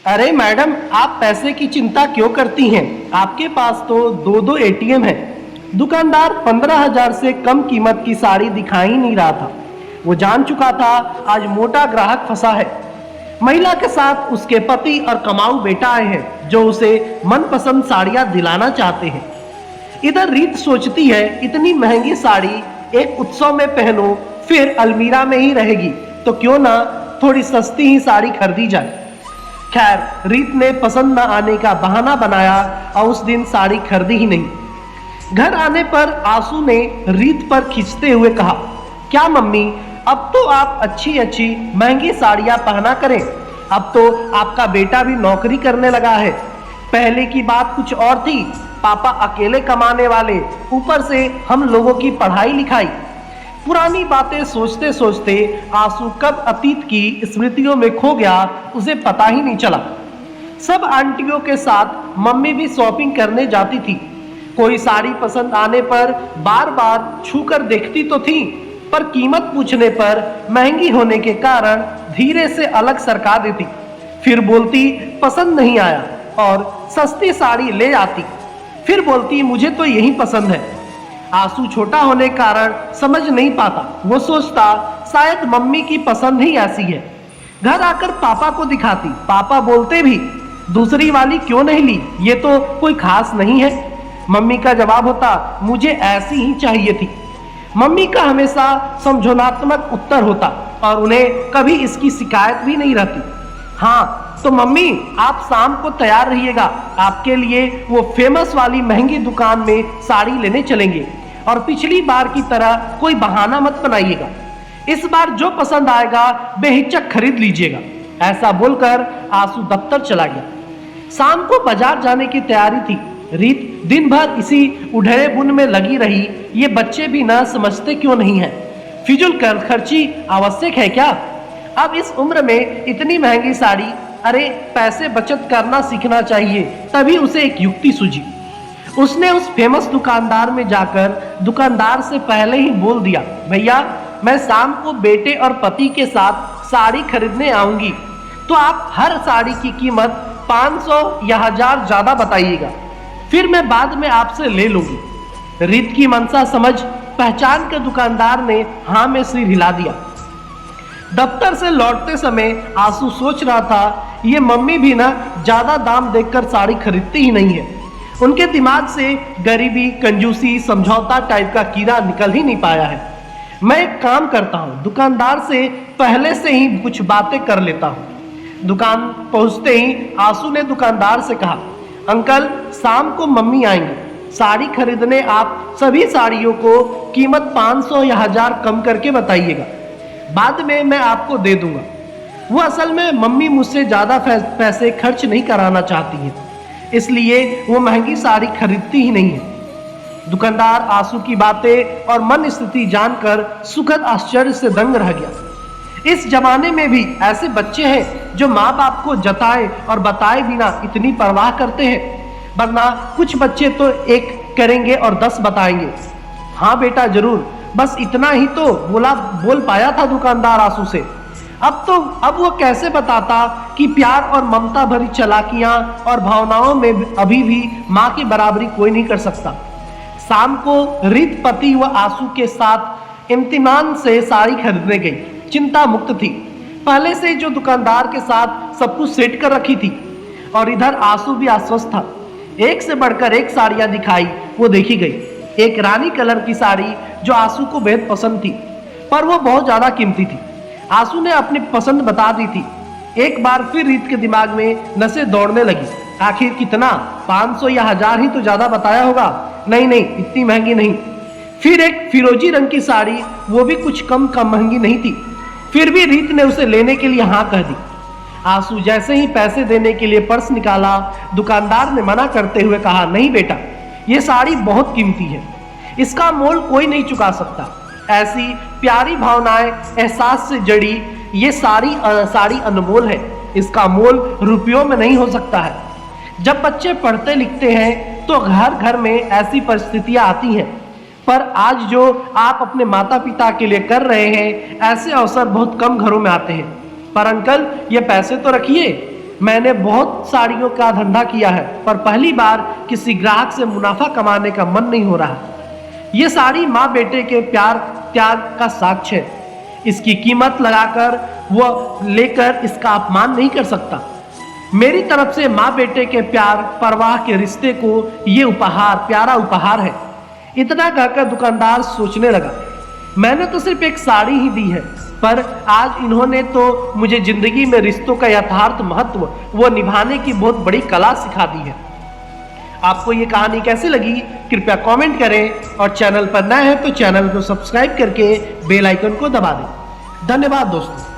अरे मैडम, आप पैसे की चिंता क्यों करती हैं? आपके पास तो दो दो एटीएम है। दुकानदार 15,000 से कम कीमत की साड़ी दिखा ही नहीं रहा था। वो जान चुका था आज मोटा ग्राहक फंसा है। महिला के साथ उसके पति और कमाऊ बेटा आए हैं जो उसे मनपसंद साड़ियां दिलाना चाहते हैं। इधर रीत सोचती है इतनी महंगी साड़ी एक उत्सव में पहनो फिर अलमीरा में ही रहेगी, तो क्यों ना थोड़ी सस्ती ही साड़ी खरीदी जाए। खैर, रीत ने पसंद न आने का बहाना बनाया और उस दिन साड़ी खरीदी ही नहीं। घर आने पर आंसू ने रीत पर खींचते हुए कहा, क्या मम्मी, अब तो आप अच्छी अच्छी महंगी साड़ियां पहना करें। अब तो आपका बेटा भी नौकरी करने लगा है। पहले की बात कुछ और थी, पापा अकेले कमाने वाले, ऊपर से हम लोगों की पढ़ाई लिखाई। पुरानी बातें सोचते सोचते आंसू कब अतीत की स्मृतियों में खो गया उसे पता ही नहीं चला। सब आंटियों के साथ मम्मी भी शॉपिंग करने जाती थी। कोई साड़ी पसंद आने पर बार बार छूकर देखती तो थी, पर कीमत पूछने पर महंगी होने के कारण धीरे से अलग सरका देती। फिर बोलती पसंद नहीं आया और सस्ती साड़ी ले आती। फिर बोलती मुझे तो यही पसंद है। आंसू छोटा होने के कारण समझ नहीं पाता। वो सोचता शायद मम्मी की पसंद ही ऐसी है। घर आकर पापा को दिखाती, पापा बोलते भी दूसरी वाली क्यों नहीं ली, ये तो कोई खास नहीं है। मम्मी का जवाब होता मुझे ऐसी ही चाहिए थी। मम्मी का हमेशा समझौतात्मक उत्तर होता और उन्हें कभी इसकी शिकायत भी नहीं रहती। हाँ तो मम्मी, आप शाम को तैयार रहिएगा, आपके लिए वो फेमस वाली महंगी दुकान में साड़ी लेने चलेंगे और पिछली बार की तरह कोई बहाना मत बनाइएगा। इस बार जो पसंद आएगा बेहिचक खरीद लीजिएगा। ऐसा बोलकर आंसू दफ्तर चला गया। शाम को बाजार जाने की तैयारी थी। रीत दिन भर इसी उधेड़े बुन में लगी रही। ये बच्चे भी ना समझते क्यों नहीं है, फिजूल खर्ची आवश्यक है क्या? अब इस उम्र में इतनी महंगी साड़ी, अरे पैसे बचत करना सीखना चाहिए। तभी उसे एक युक्ति सूझी। उसने उस फेमस दुकानदार में जाकर दुकानदार से पहले ही बोल दिया, भैया मैं शाम को बेटे और पति के साथ साड़ी खरीदने आऊंगी, तो आप हर साड़ी की कीमत 500 या 1000 ज्यादा बताइएगा, फिर मैं बाद में आपसे ले लूंगी। रीत की मनसा समझ पहचान के दुकानदार ने हाँ में सिर हिला दिया। दफ्तर से लौटते समय आंसू सोच रहा था ये मम्मी भी ना ज्यादा दाम देखकर साड़ी खरीदती ही नहीं है। उनके दिमाग से गरीबी, कंजूसी, समझौता टाइप का कीड़ा निकल ही नहीं पाया है। मैं एक काम करता हूँ, दुकानदार से पहले से ही कुछ बातें कर लेता हूँ। दुकान पहुँचते ही आंसू ने दुकानदार से कहा, अंकल शाम को मम्मी आएंगे, साड़ी खरीदने आप सभी साड़ियों को कीमत 500 या 1000 कम करके बताइएगा, बाद में मैं आपको दे दूंगा। वो असल में मम्मी मुझसे ज्यादा पैसे खर्च नहीं कराना चाहती है, इसलिए वो महंगी साड़ी खरीदती ही नहीं है। दुकानदार आंसू की बातें और मन स्थिति जानकर सुखद आश्चर्य से दंग रह गया। इस जमाने में भी ऐसे बच्चे हैं जो माँ बाप को जताए और बताए बिना इतनी परवाह करते हैं, वरना कुछ बच्चे तो एक करेंगे और 10 बताएंगे। हाँ बेटा जरूर, बस इतना ही तो बोल पाया था दुकानदार आंसू से। अब वो कैसे बताता कि प्यार और ममता भरी चालाकियां और भावनाओं में अभी भी माँ की बराबरी कोई नहीं कर सकता। शाम को रीत पति व आंसू के साथ इम्तिनान से साड़ी खरीदने गई। चिंता मुक्त थी, पहले से जो दुकानदार के साथ सब कुछ सेट कर रखी थी, और इधर आंसू भी आश्वस्त था। एक से बढ़कर एक साड़ियां दिखाई, वो देखी गई। एक रानी कलर की साड़ी जो आंसू को बेहद पसंद थी, पर वो बहुत ज्यादा कीमती थी। आंसू ने अपनी पसंद बता दी थी। एक बार फिर रीत के दिमाग में नसें दौड़ने लगी। आखिर कितना, 500 या 1000 ही तो ज्यादा बताया होगा। नहीं नहीं, इतनी महंगी नहीं। फिर एक फिरोजी रंग की साड़ी, वो भी कुछ कम महंगी नहीं थी। फिर भी रीत ने उसे लेने के लिए हाँ कह दी। आंसू जैसे ही पैसे देने के लिए पर्स निकाला, दुकानदार ने मना करते हुए कहा, नहीं बेटा, ये साड़ी बहुत कीमती है, इसका मोल कोई नहीं चुका सकता। ऐसी प्यारी भावनाएं, एहसास से जड़ी ये साड़ी अनमोल है, इसका मोल रुपयों में नहीं हो सकता है। जब बच्चे पढ़ते लिखते हैं तो घर घर में ऐसी परिस्थितियां आती हैं, पर आज जो आप अपने माता पिता के लिए कर रहे हैं, ऐसे अवसर बहुत कम घरों में आते हैं। पर अंकल, ये पैसे तो रखिए, मैंने बहुत साड़ियों का धंधा किया है, पर पहली बार किसी ग्राहक से मुनाफा कमाने का मन नहीं हो रहा। ये साड़ी माँ बेटे के प्यार त्याग का साक्ष्य है। इसकी कीमत लगाकर वो लेकर इसका अपमान नहीं कर सकता। मेरी तरफ से माँ बेटे के प्यार परवाह के रिश्ते को ये उपहार, प्यारा उपहार है। इतना कहकर दुकानदार सोचने लगा, मैंने तो सिर्फ एक साड़ी ही दी है, पर आज इन्होंने तो मुझे जिंदगी में रिश्तों का यथार्थ महत्व वो निभाने की बहुत बड़ी कला सिखा दी है। आपको ये कहानी कैसी लगी कृपया कमेंट करें और चैनल पर नए हैं तो चैनल को सब्सक्राइब करके बेल आइकन को दबा दें। धन्यवाद दोस्तों।